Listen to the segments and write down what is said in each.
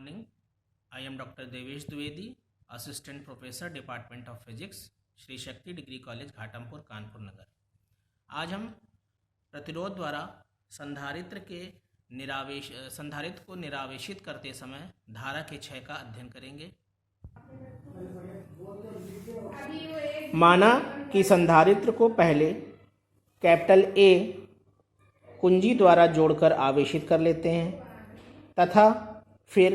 Morning. I am doctor Devesh Dwivedi, assistant professor department of physics, Shri Shakti degree college Ghatampur Kanpur नगर। आज हम प्रतिरोध द्वारा संधारित्र को निरावेशित करते समय धारा के क्षय का अध्ययन करेंगे। माना कि संधारित्र को पहले कैपिटल ए कुंजी द्वारा जोड़कर आवेशित कर लेते हैं तथा फिर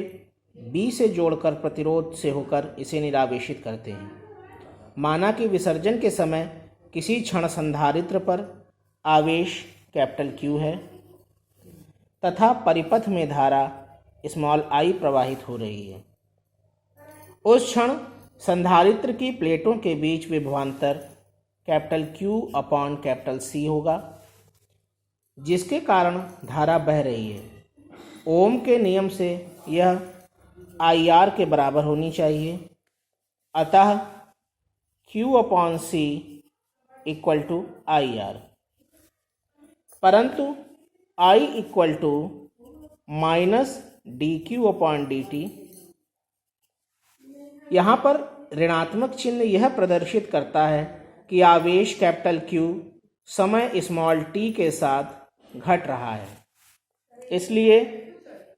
बी से जोड़कर प्रतिरोध से होकर इसे निरावेशित करते हैं। माना कि विसर्जन के समय किसी क्षण संधारित्र पर आवेश कैपिटल क्यू है तथा परिपथ में धारा स्मॉल आई प्रवाहित हो रही है। उस क्षण संधारित्र की प्लेटों के बीच विभवांतर capital Q upon capital C होगा, जिसके कारण धारा बह रही है। ओम के नियम से यह आई आर के बराबर होनी चाहिए। अतः Q upon C equal to I R, परंतु I equal to minus D Q upon D T. यहाँ पर ऋणात्मक चिन्ह यह प्रदर्शित करता है कि आवेश कैपिटल क्यू समय स्मॉल टी के साथ घट रहा है। इसलिए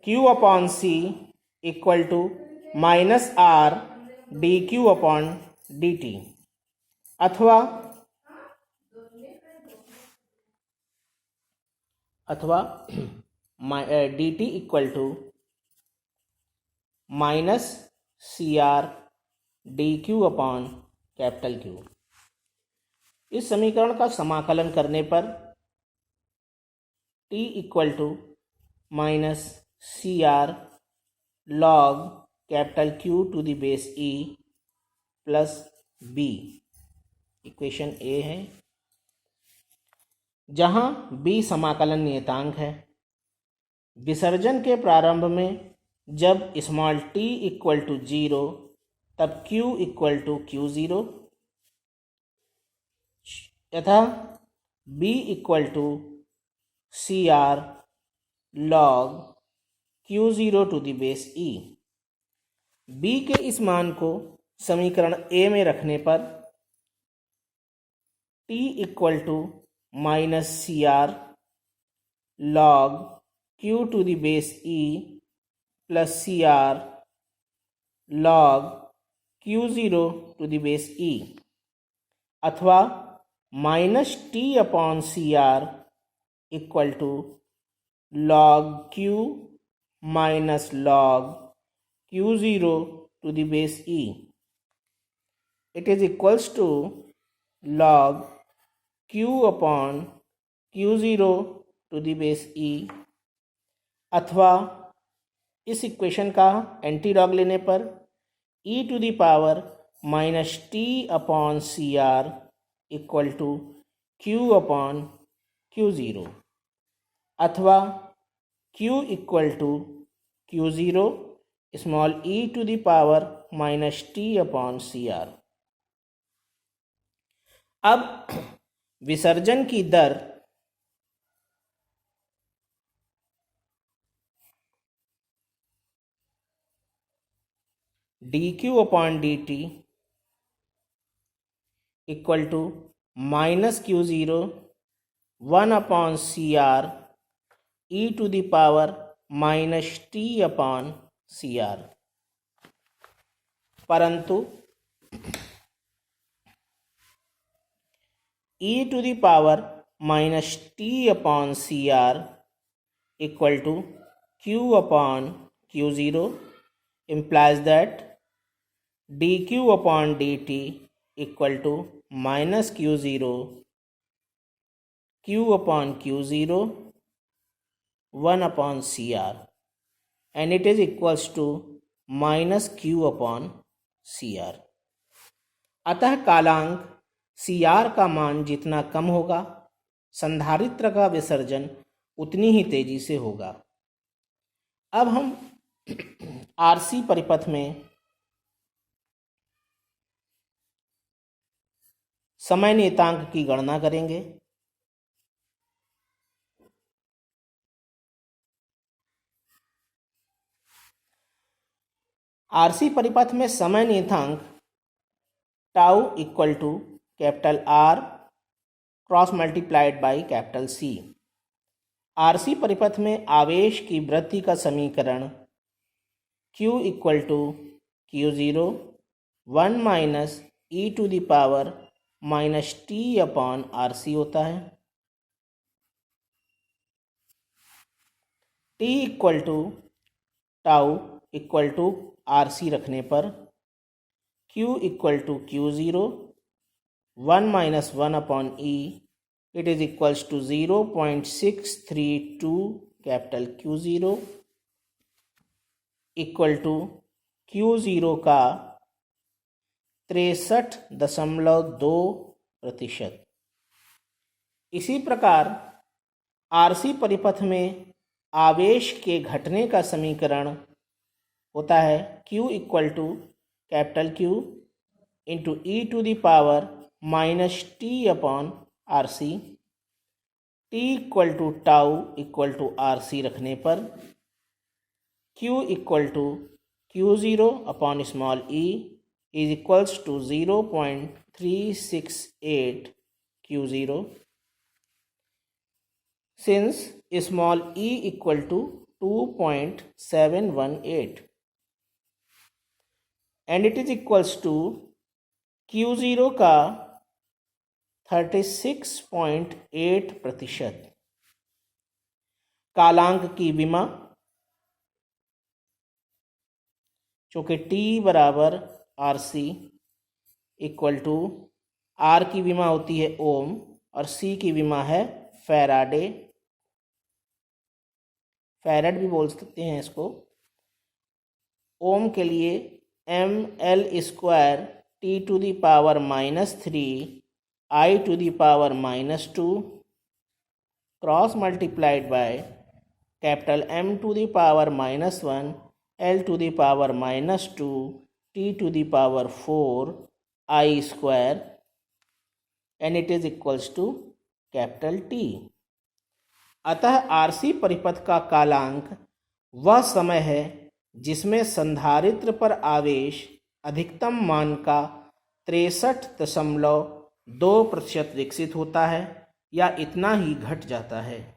Q upon C equal to minus R D Q upon D T, अथवा D T equal to minus C R D Q upon capital Q. इस समीकरण का समाकलन करने पर t equal to minus C R log capital Q to the base E plus B, equation A है, जहाँ b समाकलन नियतांक है। विसर्जन के प्रारंभ में जब स्मॉल t इक्वल टू 0 तब q equal to Q zero तथा b equal to C R log Q zero to the base e. b के इस मान को समीकरण a में रखने पर t equal to minus C R log Q to the base E plus C R log Q zero to the base E, अथवा minus T upon C R equal to log Q minus log Q zero to the base E. It is equals to log Q upon Q zero to the base E, अथवा इस equation का anti log लेने पर e to the power minus T upon C R equal to Q upon Q zero, अथवा q equal to Q zero small e to the power minus T upon C R. अब विसर्जन की दर D Q upon D T equal to minus Q zero 1 upon C R E to the power minus T upon C R, परंतु e to the power minus T upon C R equal to Q upon Q zero implies that dq upon dt equal to minus q0 q upon q0 1 upon cr, and it is equals to minus q upon cr। अतः कालांक cr का मान जितना कम होगा, संधारित्र का विसर्जन उतनी ही तेजी से होगा। अब हम आरसी परिपथ में समय नियतांक की गणना करेंगे। आरसी परिपथ में समय नियतांक tau equal to capital R cross multiplied by capital C. RC परिपथ में आवेश की वृद्धि का समीकरण Q equal to Q0 1 minus e to the power minus T upon RC होता है। T equal to tau equal to RC रखने पर Q equal to Q0 1 minus 1 upon e it is equals to 0.632 capital Q0 equal to Q0 का 63.2%। इसी प्रकार RC परिपथ में आवेश के घटने का समीकरण होता है Q equal to capital Q into e to the power minus T upon RC. T equal to tau equal to RC रखने पर Q equal to Q0 upon small e is equals to 0.368 Q0 since small e equal to 2.718 and it is equals to Q0 का 36.8%। कालांक की विमा चूँकि T बराबर RC equal to R की विमा होती है ओम और C की विमा है फैराड भी बोल सकते हैं इसको। ओम के लिए ml square T to the power -3 I to the power -2 cross multiplied by capital M to the power -1 L to the power -2 T to the power 4 I square and it is equals to capital T। अतः RC परिपथ का कालांक वह समय है जिसमें संधारित्र पर आवेश अधिकतम मान का 63.2% विकसित होता है या इतना ही घट जाता है।